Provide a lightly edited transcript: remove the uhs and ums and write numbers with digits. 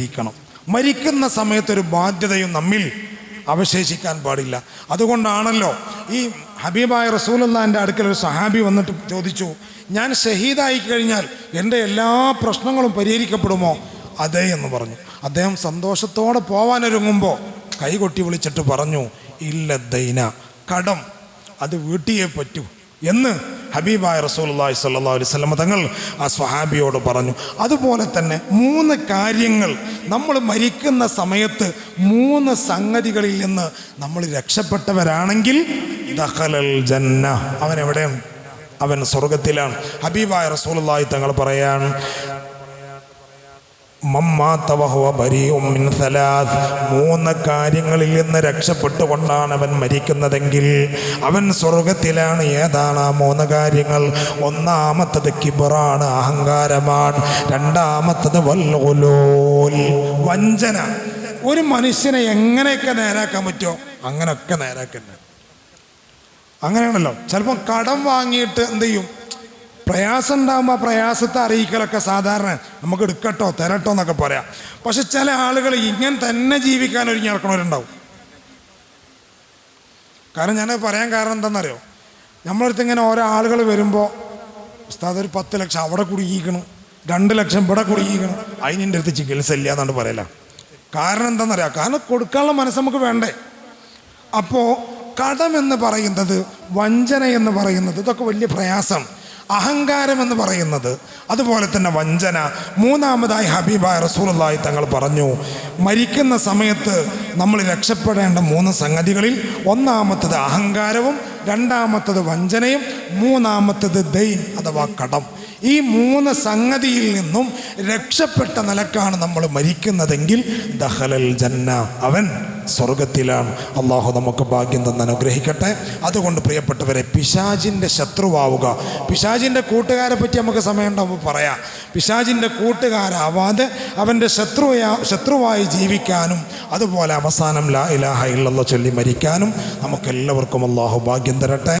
ഇരിക്കണം. മരിക്കുന്ന സമയത്തൊരു ബാധ്യതയും നമ്മിൽ അവശേഷിക്കാൻ പാടില്ല. അതുകൊണ്ടാണല്ലോ ഈ ഹബീബായ റസൂലുള്ളാഹിൻ്റെ അടുക്കൽ ഒരു സഹാബി വന്നിട്ട് ചോദിച്ചു, ഞാൻ ഷഹീദായി കഴിഞ്ഞാൽ എൻ്റെ എല്ലാ പ്രശ്നങ്ങളും പരിഹരിക്കപ്പെടുമോ? അതെ എന്ന് പറഞ്ഞു. അദ്ദേഹം സന്തോഷത്തോടെ പോവാനൊരുങ്ങുമ്പോൾ കൈകൊട്ടി വിളിച്ചിട്ട് പറഞ്ഞു, ഇല്ല ദൈന, കടം അത് വീട്ടിയേ പറ്റൂ എന്ന് ഹബീബായ റസൂലുള്ളാഹി സ്വല്ലല്ലാഹു അലൈഹി വസല്ലം തങ്ങൾ ആ സ്വഹാബിയോട് പറഞ്ഞു. അതുപോലെ തന്നെ 3 കാര്യങ്ങൾ നമ്മൾ മരിക്കുന്ന സമയത്ത് 3 സംഗതികളിൽ നിന്ന് നമ്മൾ രക്ഷപ്പെട്ടവരാണെങ്കിൽ ദഖലൽ ജന്ന, അവൻ എവിടെയാണ്? അവൻ സ്വർഗത്തിലാണ്. ഹബീബായ റസൂലുള്ളാഹി തങ്ങൾ പറയാണ്, മൂന്ന് കാര്യങ്ങളിൽ നിന്ന് രക്ഷപ്പെട്ടുകൊണ്ടാണ് അവൻ മരിക്കുന്നതെങ്കിൽ അവൻ സ്വർഗത്തിലാണ്. ഏതാണ് ആ 3 കാര്യങ്ങൾ? ഒന്നാമത്തത് കിബറാണ്, അഹങ്കാരമാണ്. രണ്ടാമത്തത് വൽഗുലൂൽ, വഞ്ചന. ഒരു മനുഷ്യനെ എങ്ങനെയൊക്കെ നേരാക്കാൻ പറ്റുമോ അങ്ങനെയൊക്കെ നേരാക്കുന്നത്. അങ്ങനെയാണല്ലോ. ചിലപ്പോൾ കടം വാങ്ങിയിട്ട് എന്ത് ചെയ്യും, പ്രയാസം ഉണ്ടാകുമ്പോൾ ആ പ്രയാസത്തെ അറിയിക്കലൊക്കെ സാധാരണ നമുക്ക് എടുക്കട്ടോ തരട്ടോ എന്നൊക്കെ പറയാം. പക്ഷെ ചില ആളുകൾ ഇങ്ങനെ തന്നെ ജീവിക്കാൻ ഒരുങ്ങി നടക്കണവരുണ്ടാവും. കാരണം ഞാനത് പറയാൻ കാരണം എന്താണെന്നറിയോ, നമ്മളടുത്ത് ഇങ്ങനെ ഓരോ ആളുകൾ വരുമ്പോൾ ഉസ്താദ് ഒരു 10 ലക്ഷം അവിടെ കുടുങ്ങിക്കണം, 2 ലക്ഷം ഇവിടെ കുടുങ്ങിക്കണം, അതിൻ്റെ അടുത്ത് ചികിത്സ ഇല്ല എന്നാണ് പറയല. കാരണം എന്താണെന്നറിയാം, കാരണം കൊടുക്കാനുള്ള മനസ്സ് നമുക്ക് വേണ്ടേ. അപ്പോൾ കടം എന്ന് പറയുന്നത്, വഞ്ചന എന്ന് പറയുന്നത്, ഇതൊക്കെ വലിയ പ്രയാസം. അഹങ്കാരം എന്ന് പറയുന്നത്, അതുപോലെ തന്നെ വഞ്ചന. മൂന്നാമതായി ഹബീബായ റസൂലുള്ളാഹി തങ്ങൾ പറഞ്ഞു, മരിക്കുന്ന സമയത്ത് നമ്മൾ രക്ഷപ്പെടേണ്ട 3 സംഗതികളിൽ ഒന്നാമത്തത് അഹങ്കാരവും, രണ്ടാമത്തത് വഞ്ചനയും, മൂന്നാമത്തത് ദൈൻ അഥവാ കടം. ഈ 3 സംഗതിയിൽ നിന്നും രക്ഷപ്പെട്ട നിലക്കാണ് നമ്മൾ മരിക്കുന്നതെങ്കിൽ ദഖലൽ ജന്ന, അവൻ സ്വർഗത്തിലാണ്. അള്ളാഹു നമുക്ക് ഭാഗ്യം തന്ന് അനുഗ്രഹിക്കട്ടെ. അതുകൊണ്ട് പ്രിയപ്പെട്ടവരെ, പിശാചിൻ്റെ ശത്രുവാവുക. പിശാചിൻ്റെ കൂട്ടുകാരെ പറ്റി നമുക്ക് സമയം ഉണ്ടാകുമ്പോൾ പറയാം. പിശാചിൻ്റെ കൂട്ടുകാരാവാതെ അവൻ്റെ ശത്രുവായി ജീവിക്കാനും അതുപോലെ അവസാനം ലാ ഇലാഹ ഇല്ലല്ലാഹ് ചൊല്ലി മരിക്കാനും നമുക്കെല്ലാവർക്കും അള്ളാഹു ഭാഗ്യം തരട്ടെ.